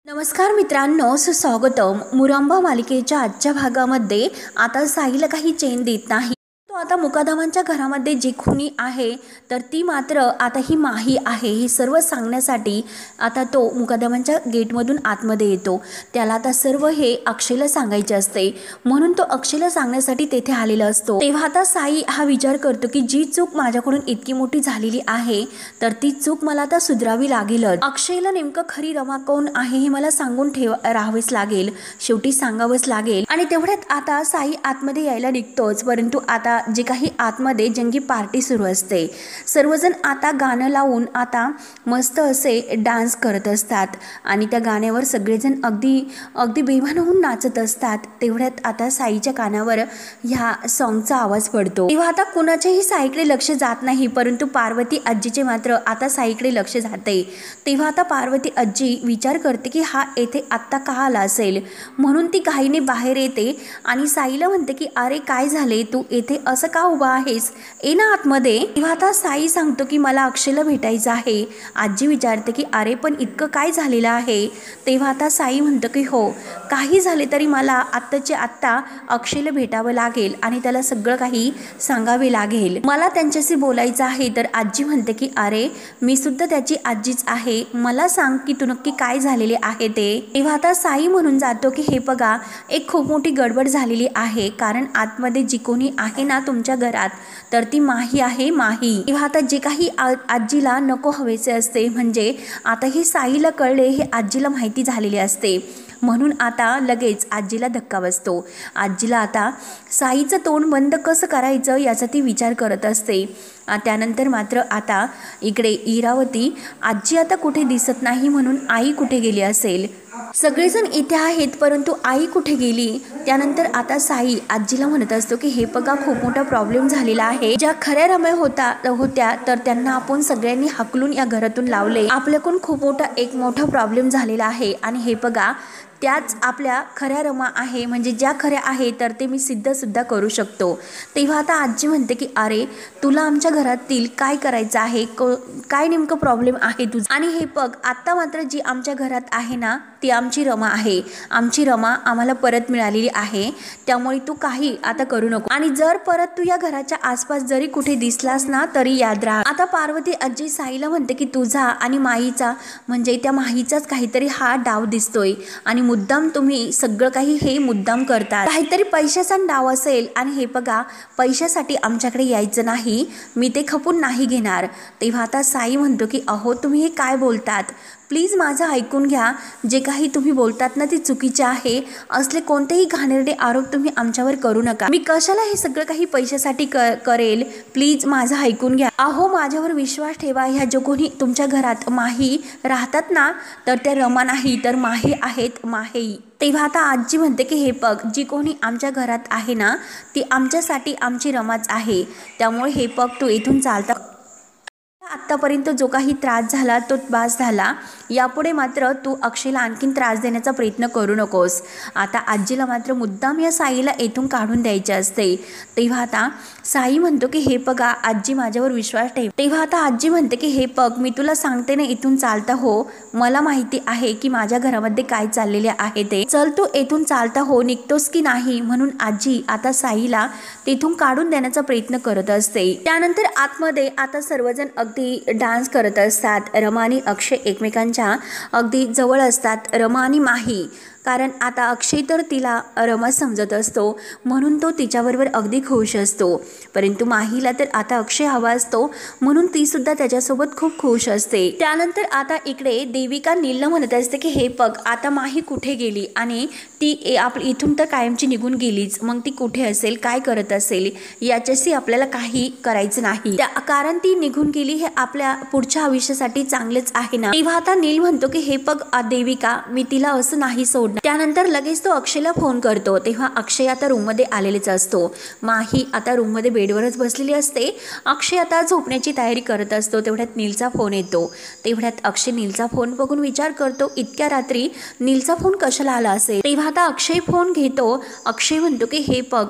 नमस्कार मित्रांनो, सुस्वागतम. मुरांबा मालिकेच्या आजच्या भागामध्ये आता साईला काही चैन देत नाही. तो आता मुकादमांच्या घरामध्ये जे खुनी आहे तर ती मात्र आता ही माही आहे हे सर्व सांगण्यासाठी आता तो मुकादमांच्या गेटमधून आतमध्ये येतो. त्याला आता सर्व हे अक्षयला सांगायचे असते, म्हणून तो अक्षयला सांगण्यासाठी तेथे आलेला असतो. तेव्हा आता साई हा विचार करतो की जी चूक माझ्याकडून इतकी मोठी झालेली आहे तर ती चूक मला आता सुधारावी लागेलच. अक्षयला नेमकं खरी रमा कोण आहे हे मला सांगून राहावेच लागेल, शेवटी सांगावंच लागेल. आणि तेवढ्यात आता साई आतमध्ये यायला निघतोच, परंतु आता जे काही आतमध्ये जंगी पार्टी सुरू असते. सर्वजण आता गाणं लावून आता मस्त असे डान्स करत असतात आणि त्या गाण्यावर सगळेजण अगदी बेभान होऊन नाचत असतात. तेवढ्यात आता साईच्या कानावर ह्या सॉन्गचा आवाज पडतो. तेव्हा आता कुणाच्याही साईकडे लक्ष जात नाही, परंतु पार्वती आजीचे मात्र आता साईकडे लक्ष जाते. तेव्हा आता पार्वती आजी विचार करते की हा येथे आत्ता का आला असेल, म्हणून ती घाईने बाहेर येते आणि साईला म्हणते की अरे काय झाले, तू येथे असं का उभा आहेस, ये ना आतमध्ये. तेव्हा आता साई सांगतो की मला अक्षयला भेटायचं आहे. आजी विचारते की अरे पण इतकं काय झालेलं आहे. तेव्हा आता साई म्हणतो की हो, काही झाले तरी मला आत्ताच्या आत्ता अक्षयला भेटावं लागेल आणि त्याला सगळं काही सांगावे लागेल, मला त्यांच्याशी बोलायचं आहे. तर आजी म्हणते की अरे मी सुद्धा त्याची आजीच आहे, मला सांग की तू नक्की काय झालेले आहे ते. तेव्हा आता साई म्हणून जातो की हे बघा, एक खूप मोठी गडबड झालेली आहे, कारण आतमध्ये जी कोणी आहे ना तुमच्या घरात तर ती माही आहे, माही. तेव्हा आता जे काही आजीला नको हवेचे असते, म्हणजे आता हे साईला कळले, हे आजीला माहिती झालेले असते, म्हणून आता लगेच आजीला धक्का बसतो. आजीला आता साईचं तोंड बंद कसं करायचं याचा ती विचार करत असते. त्यानंतर मात्र आता इकडे इरावती आजी आता कुठे दिसत नाही, म्हणून आई कुठे गेली असेल. सगळेजण इथे आहेत परंतु आई कुठे गेली. त्यानंतर आता साई आजीला म्हणत असतो की हे बघा, खूप मोठा प्रॉब्लेम झालेला आहे. ज्या खऱ्या रम्या होत्या तर त्यांना आपण सगळ्यांनी हाकलून या घरातून लावले. आपल्याकडून खूप मोठा प्रॉब्लेम झालेला आहे आणि हे बघा, त्याच आपल्या खऱ्या रमा आहे, म्हणजे ज्या खऱ्या आहे तर ते मी सिद्ध सुद्धा करू शकतो. तेव्हा आता आजी म्हणते की अरे तुला आमच्या घरातील काय करायचं आहे, काय नेमकं प्रॉब्लेम आहे तुझं. आणि हे बघ, आत्ता मात्र जी आमच्या घरात आहे ना ती आमची रमा आहे, आमची रमा आम्हाला परत मिळालेली आहे, त्यामुळे तू काही आता करू नको. आणि जर परत तू या घराच्या आसपास जरी कुठे दिसलास ना तरी याद राहा. आता पार्वती आजी साईला म्हणते की तुझा आणि माईचा, म्हणजे त्या माहीचाच काहीतरी हा डाव दिसतोय आणि मुद्दाम तुम्ही सगळं काही हे मुद्दाम करतात, काहीतरी पैशाचा डाव असेल. आणि हे बघा, पैशासाठी आमच्याकडे यायचं नाही, मी ते खपून नाही घेणार. तेव्हा आता साई म्हणतो की अहो तुम्ही हे काय बोलतात, प्लीज माझं ऐकून घ्या, जे काही तुम्ही बोलतात ना ते चुकीचे आहे, असले कोणतेही घाणेरडे आरोप तुम्ही आमच्यावर करू नका. मी कशाला हे सगळं काही पैशासाठी करेल, प्लीज माझं ऐकून घ्या. अहो माझ्यावर विश्वास ठेवा, ह्या जो कोणी तुमच्या घरात माही राहतात ना तर त्या रमा नाही तर माही आहेत, माही. तेव्हा आता आजी म्हणते की हे बघ, जी कोणी आमच्या घरात आहे ना ती आमच्यासाठी आमची रमाच आहे, त्यामुळे हे बघ तू इथून चालता. आत्तापर्यंत जो काही त्रास झाला तो बास झाला, यापुढे मात्र तू अक्षयला आणखीन त्रास देण्याचा प्रयत्न करू नकोस. आता आजीला मात्र मुद्दाम या साईला येथून काढून द्यायचे असते. तेव्हा आता साई म्हणतो की हे बघा आजी, माझ्यावर विश्वास ठेव. तेव्हा आता आजी म्हणते की हे बघ, मी तुला सांगते ना इथून चालता हो, मला माहिती आहे की माझ्या घरामध्ये काय चाललेले आहे ते, चल तू येथून चालता हो, निघतोस की नाही. म्हणून आजी आता साईला तिथून काढून देण्याचा प्रयत्न करत असते. त्यानंतर आतमध्ये आता सर्वजण अगदी डान्स करत असतात. रमा आणि अक्षय एकमेकांच्या अगदी जवळ असतात, रमा आणि माही, कारण आता अक्षय तर तिला रमा समजत असतो म्हणून तो तिच्याबरोबर अगदी खुश असतो, परंतु माहीला तर आता अक्षय हवा असतो म्हणून ती सुद्धा त्याच्यासोबत खूप खुश असते. त्यानंतर आता इकडे देविका नीलला म्हणत असते की हे बघ, आता माही कुठे गेली आणि ती इथून तर कायमची निघून गेलीच, मग ती कुठे असेल, काय करत असेल याच्याशी आपल्याला काही करायचं नाही, कारण ती निघून गेली हे आपल्या पुढच्या आयुष्यासाठी चांगलेच आहे ना. तेव्हा आता नील म्हणतो की हे बघ देविका, मी तिला असं नाही सोडणार. त्यानंतर लगेच तो अक्षयला फोन करतो. तेव्हा अक्षय आता रूममध्ये आलेलेच असतो. माही आता रूममध्ये बेडवरच बसलेली असते. अक्षय आता झोपण्याची तयारी करत असतो. तेवढ्यात नीलचा फोन येतो. तेवढ्यात अक्षय नीलचा फोन बघून विचार करतो, इतक्या रात्री नीलचा फोन कशाला आला असेल. तेव्हा आता अक्षय फोन घेतो. अक्षय म्हणतो की हे बघ,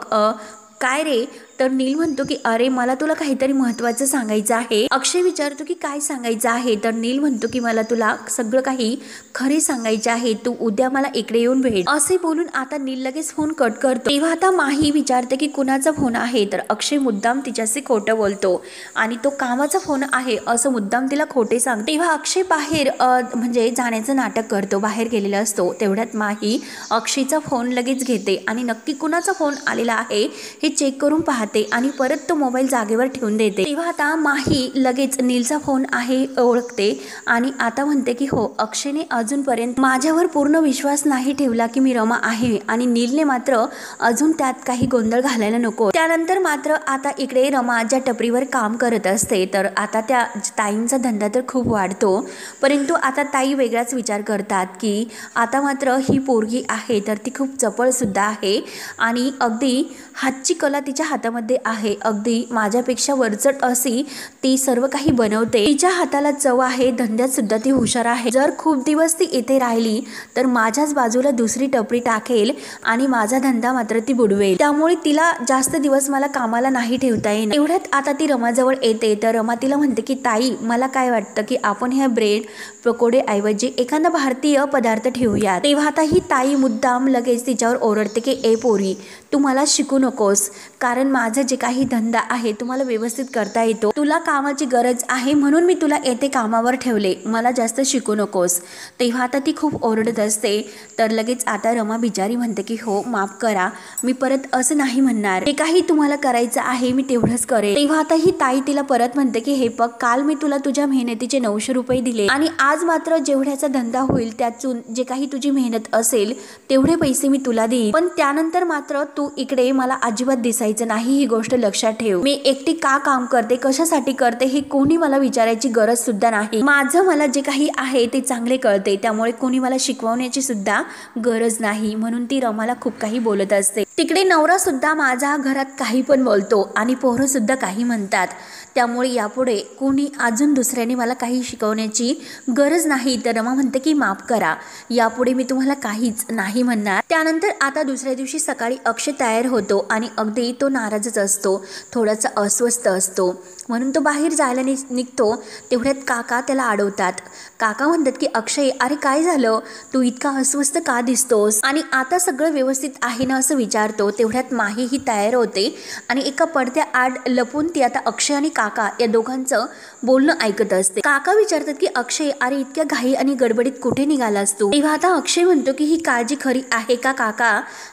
काय रे, तर नील म्हणतो की अरे मला तुला काहीतरी महत्त्वाचं सांगायचं आहे. अक्षय विचारतो की काय सांगायचं आहे. तर नील म्हणतो की मला तुला सगळं काही खरे सांगायचे आहे, तू उद्या मला इकडे येऊन भेट. असे बोलून आता नील लगेच फोन कट करतो. तेव्हा आता माही विचारते की कुणाचा फोन आहे. तर अक्षय मुद्दाम तिच्याशी खोटं बोलतो आणि तो कामाचा फोन आहे असं मुद्दाम तिला खोटे सांगतो. तेव्हा अक्षय बाहेर म्हणजे जाण्याचं नाटक करतो, बाहेर गेलेला असतो. तेवढ्यात माही अक्षयचा फोन लगेच घेते आणि नक्की कुणाचा फोन आलेला आहे हे चेक करून पाहते आणि परत तो मोबाईल जागेवर ठेवून देते. तेव्हा आता माही लगेच नीलचा फोन आहे ओळखते आणि आता म्हणते की हो, अक्षयने अजूनपर्यंत माझ्यावर पूर्ण विश्वास नाही ठेवला की मी रमा आहे आणि नीलने मात्र अजून त्यात काही गोंधळ घालायला नको. त्यानंतर मात्र आता इकडे रमा ज्या टपरीवर काम करत असते तर आता त्या ताईंचा धंदा तर खूप वाढतो, परंतु आता ताई वेगळाच विचार करतात की आता मात्र ही पोरगी आहे तर ती खूप चपळ सुद्धा आहे आणि अगदी हातची कला तिच्या हातामध्ये आहे. अगदी माझ्यापेक्षा वरचढ अशी ती सर्व काही बनवते. तिच्या हाताला चव आहे, धंद्यात सुद्धा ती हुशार आहे. जर खूप दिवस ती इथे राहिली तर माझ्याच बाजूला दुसरी टपरी टाकेल आणि माझा धंदा मात्र ती बुडवेल. त्यामुळे तिला जास्त दिवस मला कामाला नाही ठेवता येईल. एवढ्यात आता ती रमाजवळ येते तर रमा तिला म्हणते की ताई, मला काय वाटतं की आपण ह्या ब्रेड पकोडे ऐवजी एखादा भारतीय पदार्थ ठेवूया. तेव्हा आता ही ताई मुद्दाम लगेच तिच्यावर ओरडते की ए पोरी, तू मला शिकू नकोस, कारण माझं जे काही धंदा आहे तुम्हाला व्यवस्थित करता येतो. तुला कामाची गरज आहे म्हणून मी तुला येथे कामावर ठेवले, मला जास्त शिकू नकोस. तेव्हा आता ती खूप ओरडत असते. तर लगेच आता रमा बिचारी म्हणते की हो, माफ करा, मी परत असं नाही म्हणणार, जे काही तुम्हाला करायचं आहे मी तेवढंच करेन. तेव्हा आता ही ताई तिला परत म्हणते की हे बघ, काल मी तुला तुझ्या मेहनतीचे 900 रुपये दिले आणि आज मात्र जेवढ्याचा धंदा होईल त्यातून जे काही तुझी मेहनत असेल तेवढे पैसे मी तुला देईन, पण त्यानंतर मात्र तू इकडे मला अजिबात दिसायचं नाही, ही गोष्ट लक्षात ठेव. मी एकटी का काम करते, कशासाठी करते हे कोणी मला विचारायची गरज सुद्धा नाही. माझं मला जे काही आहे ते चांगले कळते, त्यामुळे कोणी मला शिकवण्याची सुद्धा गरज नाही. म्हणून ती रमाला खूप काही बोलत असते. तिकडे नवरा सुद्धा माझ्या घरात काही पण बोलतो आणि पोरं सुद्धा काही म्हणतात, त्यामुळे यापुढे कोणी अजून दुसऱ्याने मला काही शिकवण्याची गरज नाही. तर रमा म्हणते की माफ करा, यापुढे मी तुम्हाला काहीच नाही म्हणणार. त्यानंतर आता दुसऱ्या दिवशी सकाळी अक्षय तयार होतो आणि अगदी तो नाराजच असतो, थोडासा अस्वस्थ असतो, म्हणून तो बाहेर जायला निघतो. तेवढ्यात काका त्याला अडवतात. काका म्हणतात की अक्षय, अरे काय झालं, तू इतका अस्वस्थ का दिसतोस आणि आता सगळं व्यवस्थित आहे ना असं विचारतो. तेवढ्यात माही ही तयार होते आणि एका पडद्या आड लपून ती आता अक्षय आणि काका या दोघांचं बोलणं ऐकत असते. काका विचारतात की अक्षय, अरे इतक्या घाई आणि गडबडीत कुठे निघालास तू. तेव्हा आता अक्षय म्हणतो की ही काळजी खरी आहे का काका,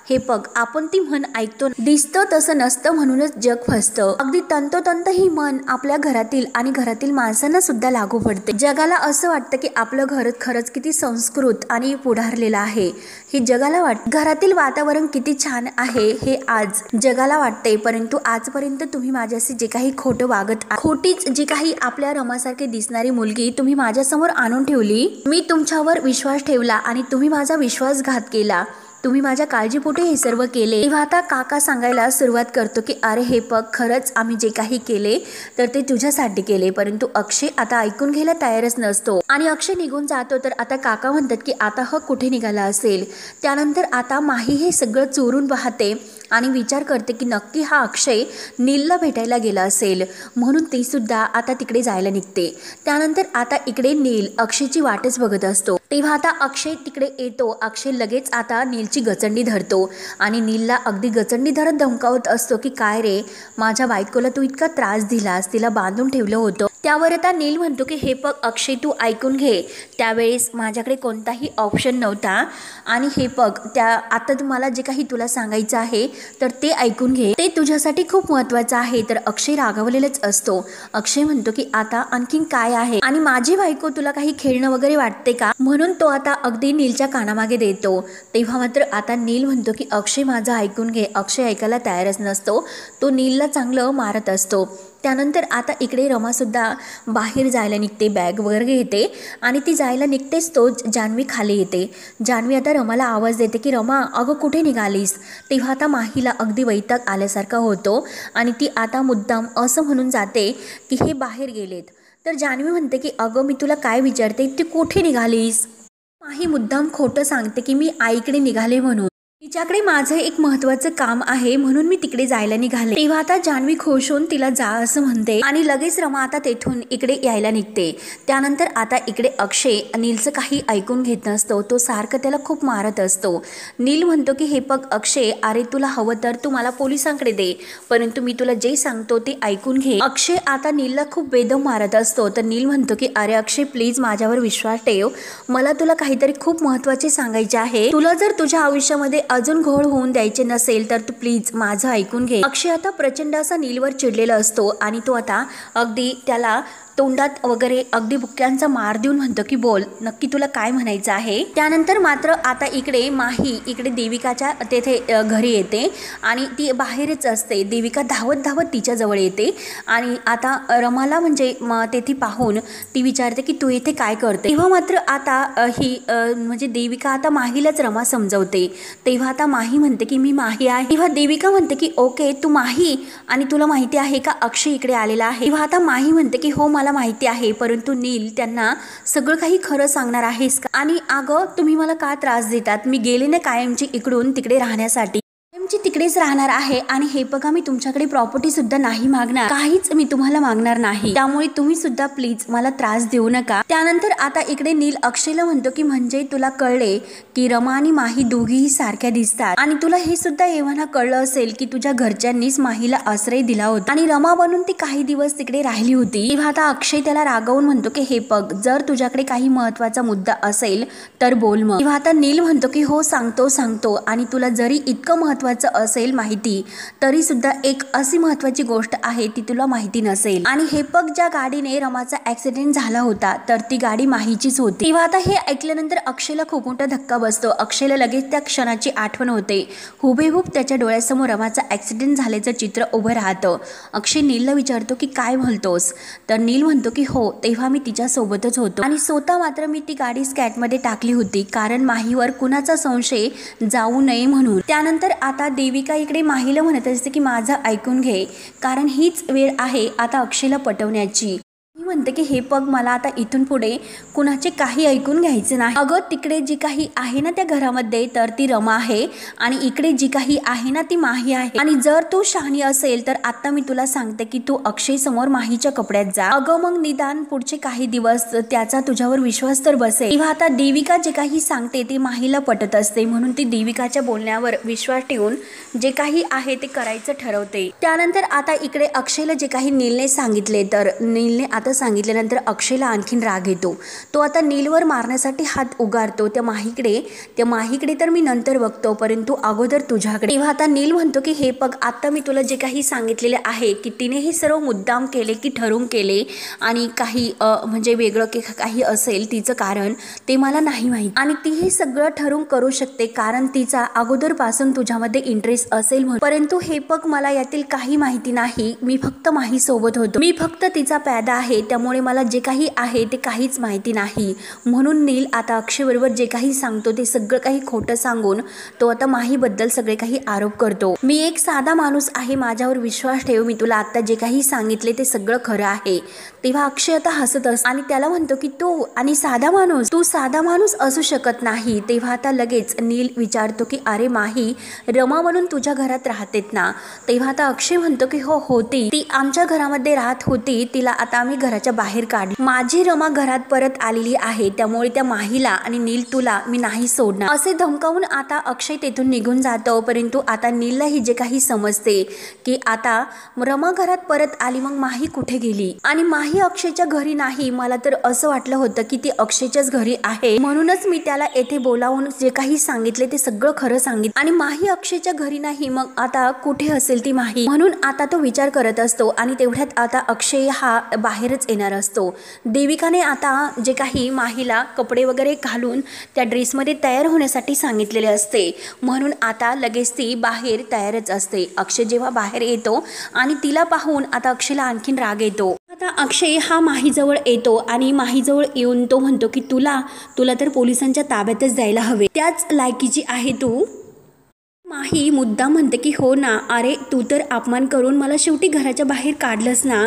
हे बघ आपण ती म्हण ऐकतो, दिसतं तसं नसतं म्हणूनच जग फसतं. अगदी तंतोतंत ही म्हण आपल्या घरातील आणि घरातील माणसांना सुद्धा लागू पडते. जगाला असं वाटतं की आपलं घर खरंच किती संस्कृत आणि पुढारलेलं आहे, हे जगाला वाटतं. घरातील वातावरण किती छान आहे हे आज जगाला वाटते, परंतु आजपर्यंत तुम्ही माझ्याशी जे काही खोटं वागत, खोटीच जी काही आपल्या रमासारखी दिसणारी मुलगी तुम्ही माझ्यासमोर आणून ठेवली. मी तुमच्यावर विश्वास ठेवला आणि तुम्ही माझा विश्वासघात केला, तुम्ही माझ्या काळजीपोटी हे सर्व केले. तेव्हा आता काका सांगायला सुरुवात करतो की अरे हे बघ, खरंच आम्ही जे काही केले तर ते तुझ्यासाठी केले. परंतु अक्षय आता ऐकून घ्यायला तयारच नसतो आणि अक्षय निघून जातो. तर आता काका म्हणतात की आता हा कुठे निघाला असेल. त्यानंतर आता माही हे सगळं चोरून पाहते आणि विचार करते की नक्की हा अक्षय नीलला भेटायला गेला असेल, म्हणून ती सुद्धा आता तिकडे जायला निघते. त्यानंतर आता इकडे नील अक्षयची वाटच बघत असतो. तेव्हा आता अक्षय तिकडे येतो. अक्षय लगेच आता नीलची गचंडी धरतो आणि नीलला अगदी गचंडी धरत धमकावत असतो की काय रे, माझ्या बायकोला तू इतका त्रास दिलास, तिला बांधून ठेवलं होतं. त्यावर आता नील म्हणतो की हे बघ अक्षय, तू ऐकून घे, त्यावेळेस माझ्याकडे कोणताही ऑप्शन नव्हता आणि हे बघ, आता तुम्हाला जे काही तुला सांगायचं आहे तर ते ऐकून घे, ते तुझ्यासाठी खूप महत्त्वाचं आहे. तर अक्षय रागावलेलाच असतो. अक्षय म्हणतो की आता आणखीन काय आहे आणि माझी बायको तुला काही खेळणं वगैरे वाटते का, म्हणून तो आता अगदी नीलच्या कानामागे देतो. तेव्हा मात्र आता नील म्हणतो की अक्षय माझं ऐकून घे. अक्षय ऐकायला तयारच नसतो, तो नीलला चांगलं मारत असतो. त्यानंतर आता इकडे रमासुद्धा बाहेर जायला निघते, बॅग वगैरे घेते आणि ती जायला निघतेच तोच जान्हवी खाली येते. जान्हवी आता रमाला आवाज देते की रमा, अगं कुठे निघालीस. तेव्हा आता माहीला अगदी वैताग आल्यासारखा होतो आणि ती आता मुद्दाम असं म्हणून जाते की हे बाहेर गेलेत. तर जान्हवी म्हणते की अगं मी तुला काय विचारते, ती कुठे निघालीस. माही मुद्दाम खोटं सांगते की मी आईकडे निघाले म्हणून. तिच्याकडे माझं एक महत्त्वाचं काम आहे म्हणून मी तिकडे जायला निघाले। तेव्हा आता जान्हवी खुश होऊन तिला जा असं म्हणते आणि लगेच रमा आता तेथून इकडे यायला निघते। त्यानंतर आता इकडे अक्षय नीलचं काही ऐकून घेत नसतो, तो सारखं त्याला खूप मारत असतो। नील म्हणतो की हे बघ अक्षय, अरे तुला हवं तर तू मला पोलिसांकडे दे, परंतु मी तुला जे सांगतो ते ऐकून घे। अक्षय आता नीलला खूप बेदम मारत असतो, तर नील म्हणतो की अरे अक्षय प्लीज माझ्यावर विश्वास ठेव, मला तुला काहीतरी खूप महत्त्वाचे सांगायचे आहे, तुला जर तुझ्या आयुष्यामध्ये अजून घोळ होऊन द्यायचे नसेल तर तू प्लीज माझं ऐकून घे। अक्षय आता प्रचंड असा नीलवर चिडलेला असतो आणि तो आता अगदी त्याला तोंडात वगैरे अगदी बुक्क्यांचा मार देऊन म्हणतो की बोल नक्की तुला काय म्हणायचं आहे। त्यानंतर मात्र आता इकडे माही इकडे देविकाच्या तेथे घरी येते आणि ती बाहेरच असते। देविका धावत धावत तिच्या जवळ येते आणि आता रमाला म्हणजे तेथे पाहून ती विचारते की तू इथे काय करते। तेव्हा मात्र आता ही म्हणजे देविका आता माहीलाच रमा समजवते। तेव्हा आता माही म्हणते की मी माही आहे। तेव्हा देविका म्हणते की ओके तू माही, आणि तुला माहिती आहे का अक्षय इकडे आलेला आहे। तेव्हा आता माही म्हणते की हो मला माहिती आहे, परंतु नील त्यांना सगळं काही खरं सांगणार आहेस का, आणि अगं तुम्ही मला का त्रास देतात, मी गेले ना कायमची इकडून तिकडे राहण्यासाठी, तिकडेच राहणार आहे, आणि हे बघा मी तुमच्याकडे प्रॉपर्टी सुद्धा नाही मागणार, काहीच मी तुम्हाला मागणार नाही, त्यामुळे तुम्ही सुद्धा प्लीज मला त्रास देऊ नका। त्यानंतर आता इकडे नील अक्षयला म्हणतो की म्हणजे तुला कळले की रमा आणि माही दोघीही सारख्या दिसतात, आणि तुला हे सुद्धा एव्हाना कळलं असेल की तुझ्या घरच्यांनीच माहीला आश्रय दिला होता आणि रमा बनून ती काही दिवस तिकडे राहिली होती। तेव्हा आता अक्षय त्याला रागवून म्हणतो की हे बघ जर तुझ्याकडे काही महत्वाचा मुद्दा असेल तर बोल मग। तेव्हा आता नील म्हणतो की हो सांगतो, आणि तुला जरी इतकं महत्वाचं असेल माहिती तरी सुद्धा एक अशी महत्वाची गोष्ट आहे ती तुला माहिती नसेल, आणि हे बघ ज्या गाडीने रमाचा ऍक्सिडेंट झाला होता तर ती गाडी माहीचीच होती। तेव्हा आता हे ऐकल्यानंतर अक्षयला खूप मोठा धक्का बसतो। अक्षयला लगेच त्या क्षणाची आठवण होते, हुबेहूब त्याच्या डोळ्यासमोर रमाचा ऍक्सिडेंट झाल्याचं चित्र उभं राहतं। अक्षय नीलला विचारतो की काय बोलतोस, तर नील म्हणतो की हो तेव्हा मी तिच्या सोबतच होतो, आणि स्वतः मात्र मी ती गाडी स्कॅटमध्ये टाकली होती कारण माहीवर कुणाचा संशय जाऊ नये म्हणून। त्यानंतर आता देविका इकडे माहीला म्हणत असते की माझं ऐकून घे, कारण हीच वेळ आहे आता अक्षयला पटवण्याची। म्हणते की हे बघ मला आता इथून पुढे कुणाचे काही ऐकून घ्यायचे नाही, अगं तिकडे जी काही आहे ना त्या घरामध्ये तर ती रमा आहे, आणि इकडे जी काही आहे ना ती माही आहे, आणि जर तू शहाणी असेल तर आता मी तुला सांगते की तू अक्षय समोर माहीच्या कपड्यात जा, अगं मग निदान पुढचे काही दिवस त्याचा तुझ्यावर विश्वास तर बसेल। तेव्हा आता देविका जे काही सांगते ते माहीला पटत असते, म्हणून ती देविकाच्या बोलण्यावर विश्वास ठेवून जे काही आहे ते करायचं ठरवते। त्यानंतर आता इकडे अक्षयला जे काही नीलने सांगितले तर नीलने आता सांगितल्यानंतर अक्षयला आणखीन राग येतो, तो आता नीलवर मारण्यासाठी हात उगारतो त्या माहीकडे तर मी नंतर बघतो, परंतु अगोदर तुझ्याकडे। तेव्हा आता नील म्हणतो की हे बघ आता मी तुला जे काही सांगितलेले आहे की तिने हे सर्व मुद्दाम केले की ठरवून केले, आणि काही म्हणजे वेगळं की काही असेल तिचं कारण ते मला नाही माहीत, आणि ती हे सगळं ठरवून करू शकते कारण तिचा अगोदरपासून तुझ्यामध्ये इंटरेस्ट असेल म्हणून, परंतु हे बघ मला यातील काही माहिती नाही, मी फक्त माही सोबत होतो, मी फक्त तिचा पैदा आहे, त्यामुळे मला जे काही आहे ते काहीच माहिती नाही। म्हणून नील आता अक्षय बरोबर जे काही सांगतो ते सगळं काही खोटं सांगून तो आता माहीबद्दल सगळे काही आरोप करतो। मी एक साधा माणूस आहे, माझ्यावर विश्वास ठेव, मी तुला आता जे काही सांगितले ते सगळं खरं आहे। तेव्हा अक्षय आता हसत असतो आणि त्याला म्हणतो की तू साधा माणूस असू शकत नाही। तेव्हा आता लगेच नील विचारतो की अरे माही रमा म्हणून तुझ्या घरात राहतेत ना। तेव्हा आता अक्षय म्हणतो की हो होती, ती आमच्या घरामध्ये राहत होती, तिला आता आम्ही घराच्या बाहेर काढली, माझी रमा घरात परत आलेली आहे, त्यामुळे त्या माहीला आणि नील तुला मी नाही सोडणार असे धमकावून आता अक्षय तेथून निघून जातो। परंतु आता नीललाही जे काही समजते की आता रमा घरात परत आली, मग माही कुठे गेली, आणि माही अक्षयच्या घरी नाही, मला तर असं वाटलं होतं की ती अक्षयच्याच घरी आहे, म्हणूनच मी त्याला येथे बोलावून जे काही सांगितले ते सगळं खरं सांगितलं, आणि माही अक्षयच्या घरी नाही, मग आता कुठे असेल ती माही, म्हणून आता तो विचार करत असतो। आणि तेवढ्यात आता अक्षय हा बाहेरच येणार असतो। देविकाने आता जे काही माहीला कपडे वगैरे घालून त्या ड्रेसमध्ये तयार होण्यासाठी सांगितलेले असते, म्हणून आता लगेच ती बाहेर तयारच असते। अक्षय जेव्हा बाहेर येतो आणि तिला पाहून आता अक्षयला आणखीन राग येतो। आता अक्षय हा माहीजवळ येतो आणि माहीजवळ येऊन तो म्हणतो की तुला तर पोलिसांच्या ताब्यातच द्यायला हवे, त्याच लायकीची आहे तू। माही मुद्दाम म्हणते की हो ना, अरे तू तर अपमान करून मला शेवटी घराच्या बाहेर काढलंस ना,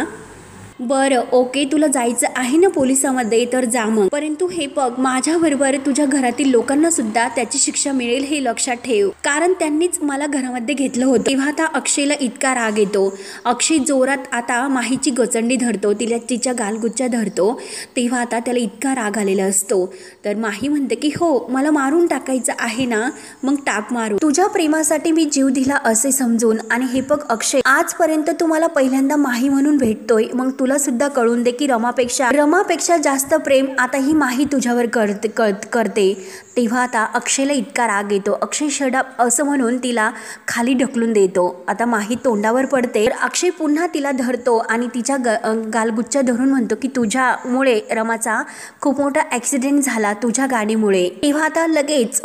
बरं ओके, तुला जायचं आहे ना पोलिसामध्ये तर जा मग, परंतु हे बघ माझ्याबरोबर तुझ्या घरातील लोकांना सुद्धा त्याची शिक्षा मिळेल हे लक्षात ठेव, कारण त्यांनीच मला घरामध्ये घेतलं होतं. तेव्हा आता अक्षयला इतका राग येतो. अक्षय जोरात आता माहीची गचंडी धरतो, तिच्या गालगुच्च्या धरतो. तेव्हा आता त्याला इतका राग आलेला असतो. तर माही म्हणते की हो मला मारून टाकायचं आहे ना, मग टाक मारू, तुझ्या प्रेमासाठी मी जीव दिला असे समजून. आणि हे बघ अक्षय, आजपर्यंत तुम्हाला पहिल्यांदा माही म्हणून भेटतोय, मग तुला सुद्धा कळून दे की रमापेक्षा जास्त प्रेम आता ही माही तुझ्यावर करते. तेव्हा आता अक्षयला इतका राग येतो. अक्षय शडप असं म्हणून तिला खाली ढकलून देतो. आता माही तोंडावर पडते. अक्षय पुन्हा तिला धरतो आणि तिच्या गालगुच्च्या धरून म्हणतो की तुझ्यामुळे रमाचा खूप मोठा ॲक्सिडेंट झाला, तुझ्या गाडीमुळे. तेव्हा आता लगेच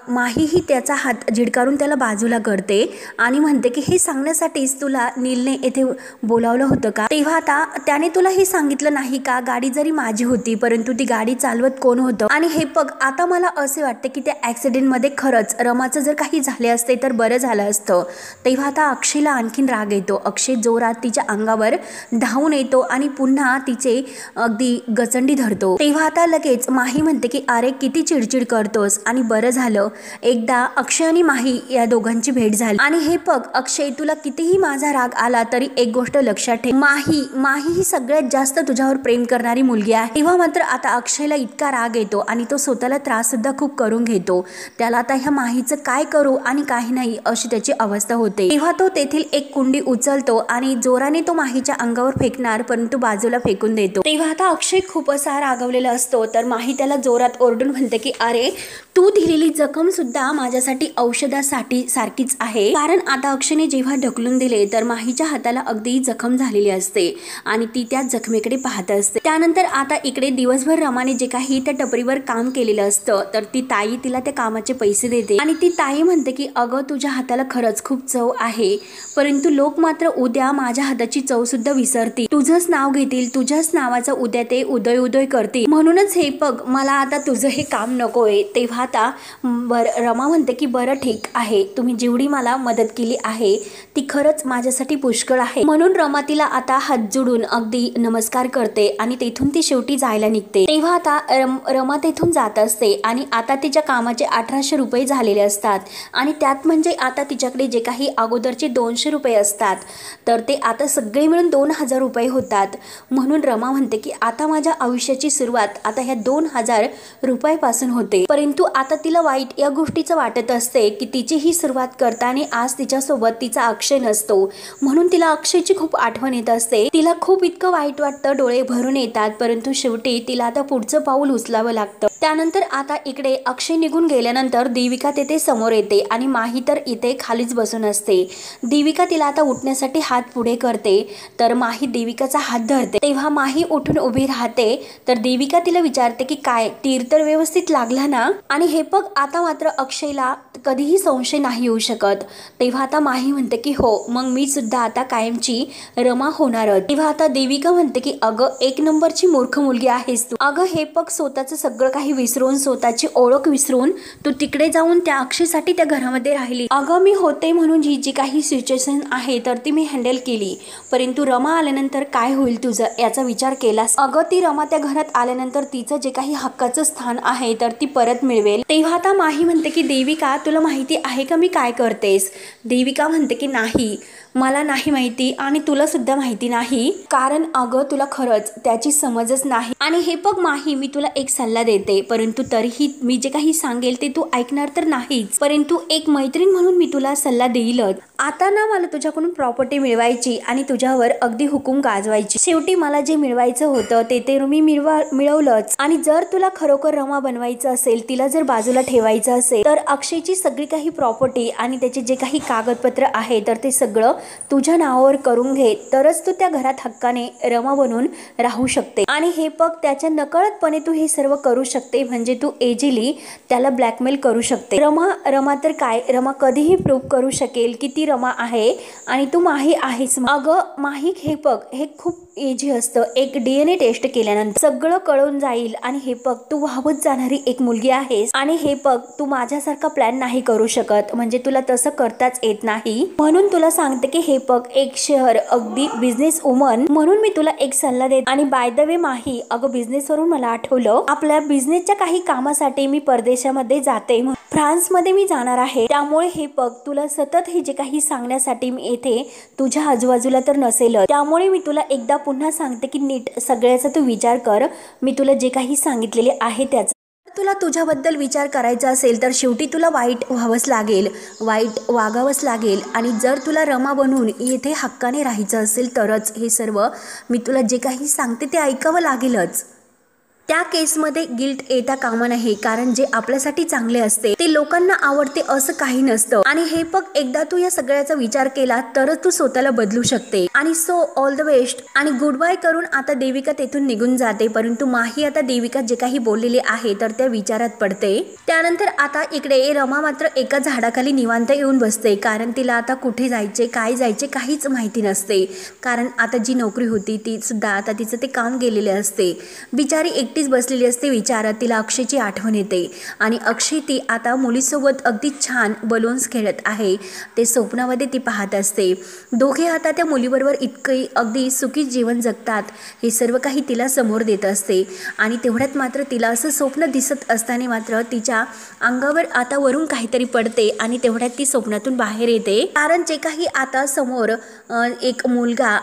माही ही त्याचा हात झिडकारून त्याला बाजूला करते आणि म्हणते की हे सांगण्यासाठीच तुला नीलने येथे बोलावलं होतं का? तेव्हा आता त्याने तुला हे सांगितलं नाही का, गाडी जरी माझी होती परंतु ती गाडी चालवत कोण होतं? आणि हे बघ आता मला असे वाटते की त्या ॲक्सिडेंटमध्ये खरंच रमाचं जर काही झाले असते तर बरं झालं असतं. तेव्हा आता अक्षयला आणखीन राग येतो. अक्षय जोरात तिच्या अंगावर धावून येतो आणि पुन्हा तिचे अगदी गचंडी धरतो. तेव्हा आता लगेच माही म्हणते की अरे किती चिडचिड करतोस, आणि बरं झालं एकदा अक्षय आणि माही या दोघांची भेट झाली. आणि हे बघ अक्षय, तुला कितीही माझा राग आला तरी एक गोष्ट लक्षात ठेव, माही ही सगळ्यात जास्त तुझ्यावर प्रेम करणारी मुलगी आहे. तेव्हा मात्र आता अक्षयला इतका राग येतो आणि तो स्वतःला त्रास सुद्धा खूप करून घेतो. त्याला आता ह्या माहीचं काय करू आणि काही नाही अशी त्याची अवस्था होते. तेव्हा तो तेथील एक कुंडी उचलतो आणि जोराने तो माहीच्या अंगावर फेकणार, परंतु बाजूला फेकून देतो. तेव्हा आता अक्षय खूप असा रागवलेला असतो. तर माही त्याला जोरात ओरडून म्हणते की अरे तू दिलेली जखम सुद्धा माझ्यासाठी औषधासाठी सारखीच आहे. कारण आता अक्षयने जेव्हा ढकलून दिले तर माहीच्या हाताला अगदी जखम झालेली असते आणि ती त्या जखमेकडे पाहत असते. त्यानंतर आता इकडे दिवसभर रमाने जे काही त्या टपरीवर काम केलेलं असतं तर ती ताई तिला त्या कामाचे पैसे देते आणि ती ताई म्हणते की अगं तुझ्या हाताला खरंच खूप चव आहे, परंतु लोक मात्र उद्या माझ्या हाताची चव सुद्धा विसरतील, तुझंच नाव घेतील, तुझ्याच नावाचा उद्या ते उदय करतील, म्हणूनच हे बघ मला आता तुझं हे काम नकोय. तेव्हा आता रमा म्हणते की बरं ठीक आहे, तुम्ही जेवढी मला मदत केली आहे ती खरंच माझ्यासाठी पुष्कळ आहे. म्हणून रमा तिला आता हात जोडून अगदी नमस्कार करते आणि तेथून ती शेवटी जायला निघते. तेव्हा आता रमा तेथून जात असते आणि आता तिच्या कामाचे 1800 रुपये झालेले असतात आणि त्यात म्हणजे आता तिच्याकडे जे काही अगोदरचे 200 रुपये असतात तर ते आता सगळे मिळून 2000 रुपये होतात. म्हणून रमा म्हणते की आता माझ्या आयुष्याची सुरुवात आता ह्या 2000 रुपयापासून होते. परंतु आता तिला वाईट या गोष्टीचं वाटत असते की तिची ही सुरुवात करताना आज तिच्यासोबत तिचा अक्षय नसतो, म्हणून तिला अक्षयची खूप आठवण येत असते. तिला खूप इतकं वाईट वाटतं, डोळे भरून येतात, परंतु शेवटी तिला आता पुढचं पाऊल उचलावं लागतं. त्यानंतर आता इकडे अक्षय निघून गेल्यानंतर देविका तेथे समोर येते आणि माही तर इथे खालीच बसून असते. देविका तिला आता उठण्यासाठी हात पुढे करते तर माही देविकाचा हात धरते. तेव्हा माही उठून उभी राहते तर देविका तिला विचारते की काय तीर तर व्यवस्थित लागला ना? आणि हे बघ आता मात्र अक्षयला कधीही संशय नाही येऊ शकत. तेव्हा आता माही म्हणते की हो मग मी सुद्धा आता कायमची रमा होणारच. तेव्हा आता देविका म्हणते की अगं एक नंबरची मूर्ख मुलगी आहेस तू. अगं हे बघ स्वतःचं सगळं काही विसरून, स्वतःची ओळख विसरून तू तिकडे जाऊन त्या अक्षयसाठी त्या घरामध्ये राहिली. अगं मी होते म्हणून ही जी काही सिच्युएशन आहे तर ती मी हँडल केली, परंतु रमा आल्यानंतर काय होईल तुझं याचा विचार केलास? अगं ती रमा त्या घरात आल्यानंतर तिचं जे काही हक्काचं स्थान आहे तर ती परत मिळवेल. तेव्हा आता माही म्हणते की देविका तुला माहिती आहे का मी काय करतेस? देविका म्हणते की नाही मला नाही माहिती आणि तुला सुद्धा माहिती नाही, कारण अगं तुला खरंच त्याची समजच नाही. आणि हे बघ माही मी तुला एक सल्ला देते, परंतु तरीही मी जे काही सांगेल ते तू ऐकणार तर नाहीच, परंतु एक मैत्रीण म्हणून मी तुला सल्ला देईलच. आता ना मला तुझ्याकडून प्रॉपर्टी मिळवायची आणि तुझ्यावर अगदी हुकूम गाजवायची. शेवटी मला जे मिळवायचं होतं ते मी मिळवलंच. आणि जर तुला खरोखर रमा बनवायचं असेल, तिला जर बाजूला ठेवायचं असेल तर अक्षयची सगळी काही प्रॉपर्टी आणि त्याचे जे काही कागदपत्र आहे तर ते सगळं तुझ्या नावावर करून घे, तरच तू त्या घरात हक्काने रमा बनून राहू शकते. आणि हे बघ त्याच्या नकळतपणे तू हे सर्व करू शकते, म्हणजे तू इझिली त्याला ब्लॅकमेल करू शकते. रमा तर काय, रमा कधीही प्रूव्ह करू शकेल की ती रमा आहे आणि तू माही आहेस. अगं माही हे बघ हे खूप हे जे असतं एक DNA टेस्ट केल्यानंतर सगळं कळून जाईल आणि हे बघ तू वाहवत जाणारी एक मुलगी आहेस आणि हे बघ तू माझ्यासारखा प्लॅन नाही करू शकत, म्हणजे तुला तसं करताच येत नाही, म्हणून तुला सांगते की हे बघ एक शहर अगदी बिझनेस वुमन म्हणून मी तुला एक सल्ला देते। आणि बाय द वे माही, अगं बिझनेस वरून मला आठवलं, आपल्या बिझनेसच्या काही कामासाठी मी परदेशामध्ये जाते, फ्रान्समध्ये मी जाणार आहे, त्यामुळे हे बघ तुला सतत हे जे काही सांगण्यासाठी मी येथे तुझ्या आजूबाजूला तर नसेल, त्यामुळे मी तुला एकदा पुन्हा सांगते की नीट सगळ्याचा तू विचार कर, मी तुला जे काही सांगितलेले आहे त्याचा तुला तुझ्याबद्दल विचार करायचा असेल तर शेवटी तुला वाईट व्हावंच लागेल, वाईट वागावंच लागेल, आणि जर तुला रमा बनून येथे हक्काने राहायचं असेल तरच हे सर्व मी तुला जे काही सांगते ते ऐकावं लागेलच। त्या केसमध्ये गिल्ट येता कामा नये, कारण जे आपल्यासाठी चांगले असते ते लोकांना आवडते असं काही नसतं, आणि हे बघ एकदा तू या सगळ्याचा विचार केला तरच तू स्वतःला बदलू शकते। आणि सो ऑल द बेस्ट आणि गुड बाय करून आता देविका तेथून निघून जाते, परंतु माही आता देविका जे काही बोललेले आहे तर त्या विचारात पडते। त्यानंतर आता इकडे रमा मात्र एका झाडाखाली निवांत येऊन बसते, कारण तिला आता कुठे जायचे काय जायचे काहीच माहिती नसते, कारण आता जी नोकरी होती ती सुद्धा आता तिचं ते काम गेलेले असते। बिचारी एकटीच बसलेली असते विचारात, तिला अक्षयची आठवण येते आणि अक्षय ती आता मुलीसोबत अगदी छान बलून्स खेळत आहे, ते स्वप्नामध्ये ती पाहत असते। दोघे आता त्या मुलीबरोबर इतके अगदी सुखी जीवन जगतात हे सर्व काही तिला समोर देत असते, आणि तेवढ्यात मात्र तिला असं स्वप्न दिसत असताना मात्र तिच्या अंगावर आता वरून काहीतरी पडते आणि तेवढ्यात ती स्वप्नातून बाहेर येते, कारण जे काही आता समोर एक मुलगा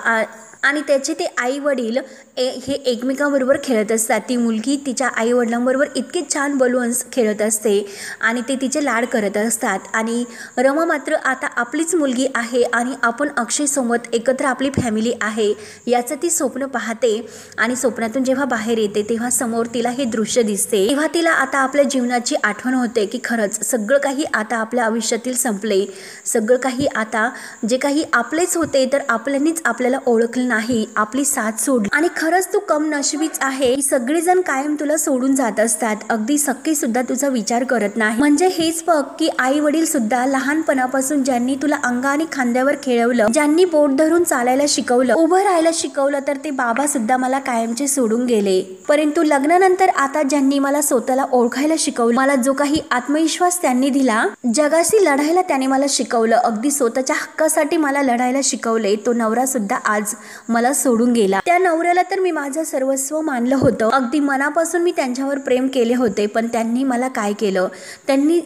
आणि त्याचे ते आई वडील हे एकमेकांबरोबर खेळत असतात। ती मुलगी तिच्या आई वडिलांबरोबर इतके छान बलून्स खेळत असते आणि ते तिचे लाड करत असतात, आणि रमा मात्र आता आपलीच मुलगी आहे आणि आपण अक्षयसोबत एकत्र आपली फॅमिली आहे याचं ती स्वप्न पाहते, आणि स्वप्नातून जेव्हा बाहेर येते तेव्हा समोर तिला हे दृश्य दिसते, तेव्हा तिला आता आपल्या जीवनाची आठवण होते की खरंच सगळं काही आता आपल्या आयुष्यातील संपले, सगळं काही आता जे काही आपलेच होते तर आपल्यानीच आपल्याला ओळखलं नाही, आपली साथ सोडली, आणि खरंच तू कम नशिबीच आहे, सगळेजण कायम तुला सोडून जात असतात, अगदी सख्खी सुद्धा तुझा विचार करत नाही। म्हणजे हेच बघ की आई वडील सुद्धा लहानपणापासून ज्यांनी तुला अंगाने खांद्यावर खेळवलं, ज्यांनी बोट धरून चालायला शिकवलं, उभं राहायला शिकवलं, तर ते बाबा सुद्धा मला कायमचे सोडून गेले, परंतु लग्नानंतर आता ज्यांनी मला स्वतःला ओळखायला शिकवलं, मला जो काही आत्मविश्वास त्यांनी दिला, जगाशी लढायला त्याने मला शिकवलं, अगदी स्वतःच्या हक्कासाठी मला लढायला शिकवले, तो नवरा सुद्धा आज मला सोडून गेला। त्या नवऱ्याला तर मी माझं सर्वस्व मानलं होतं, अगदी मनापासून मी त्यांच्यावर प्रेम केले होते, पण त्यांनी मला काय केलं, त्यांनी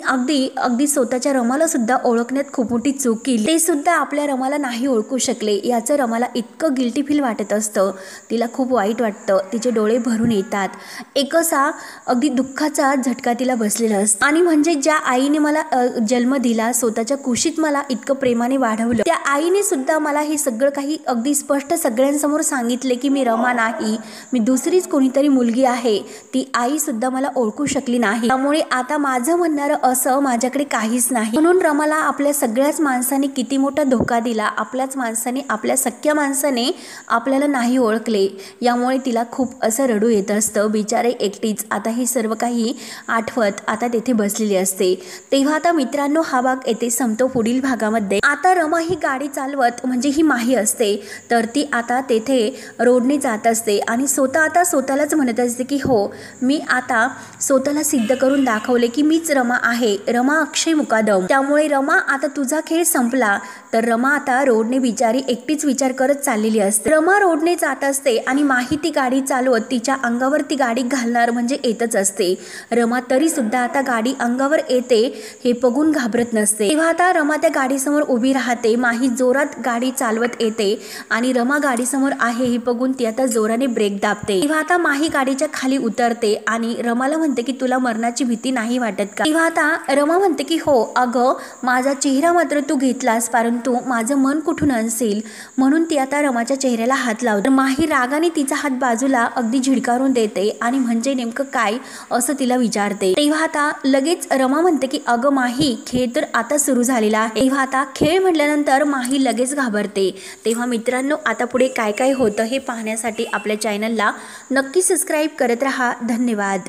अगदी स्वतःच्या रमाला सुद्धा ओळखण्यात खूप मोठी चूक केली, ते सुद्धा आपल्या रमाला नाही ओळखू शकले, याचं रमाला इतकं गिल्टी फील वाटत असतं, तिला खूप वाईट वाटतं, तिचे डोळे भरून येतात, एक असा अगदी दुःखाचा झटका तिला बसलेला असतो। आणि म्हणजे ज्या आईने मला जन्म दिला, स्वतःच्या कुशीत मला इतकं प्रेमाने वाढवलं, त्या आईने सुद्धा मला हे सगळं काही अगदी स्पष्ट सगळ्यांसमोर सांगितले की मी रमा नाही, मी दुसरीच कोणीतरी मुलगी आहे, ती आई सुद्धा मला ओळखू शकली नाही, त्यामुळे आता माझं म्हणणारं असं माझ्याकडे काहीच नाही, म्हणून रमाला आपल्या सगळ्याच माणसाने किती मोठा धोका दिला, आपल्याच माणसाने, आपल्या सख्या माणसाने आपल्याला नाही ओळखले, यामुळे तिला खूप असं रडू येत असतं, बिचारे एकटीच आता हे सर्व काही आठवत आता तेथे बसलेली असते। तेव्हा आता मित्रांनो हा भाग येथे संपतो। पुढील भागामध्ये आता रमा ही गाडी चालवत, म्हणजे ही माही असते तर ती आता तेथे रोडने जात असते आणि आता स्वतःलाच म्हणत असते की हो मी आता स्वतःला सिद्ध करून दाखवले की मीच रमा आहे, रमा अक्षय मुकादम, त्यामुळे रमा आता तुझा खेळ संपला। तर रमा आता रोडने बिचारी एकटीच विचार करत चाललेली असते, रमा रोडने जात असते आणि माही ती गाडी चालवत तिच्या अंगावर ती गाडी घालणार म्हणजे येतच असते, रमा तरी सुद्धा आता गाडी अंगावर येते हे बघून घाबरत नसते। तेव्हा आता रमा त्या गाडीसमोर उभी राहते, माही जोरात गाडी चालवत येते आणि रमा गाडीसमोर आहे हे बघून ती आता जोराने ब्रेक दाबते। तेव्हा आता माही गाडीच्या खाली उतरते आणि रमाला म्हणते की तुला मरणाची भीती नाही वाटत का? तेव्हा आता रमा म्हणते की हो अगं माझा चेहरा मात्र तू घेतलास, परंतु माझं मन कुठून आणशील, म्हणून ती आता रमाच्या चेहऱ्याला हात लावते। माही रागाने तिचा हात बाजूला अगदी झिडकारून देते आणि म्हणजे नेमकं काय असं तिला विचारते। तेव्हा आता लगेच रमा म्हणते की अगं माही खेळ तर आता सुरू झालेला आहे। तेव्हा आता खेळ म्हटल्यानंतर माही लगेच घाबरते। तेव्हा मित्रांनो आता पुढे काय काय होतं हे पाहण्यासाठी आपल्या चॅनलला नक्की सबस्क्राईब करत राहा। धन्यवाद।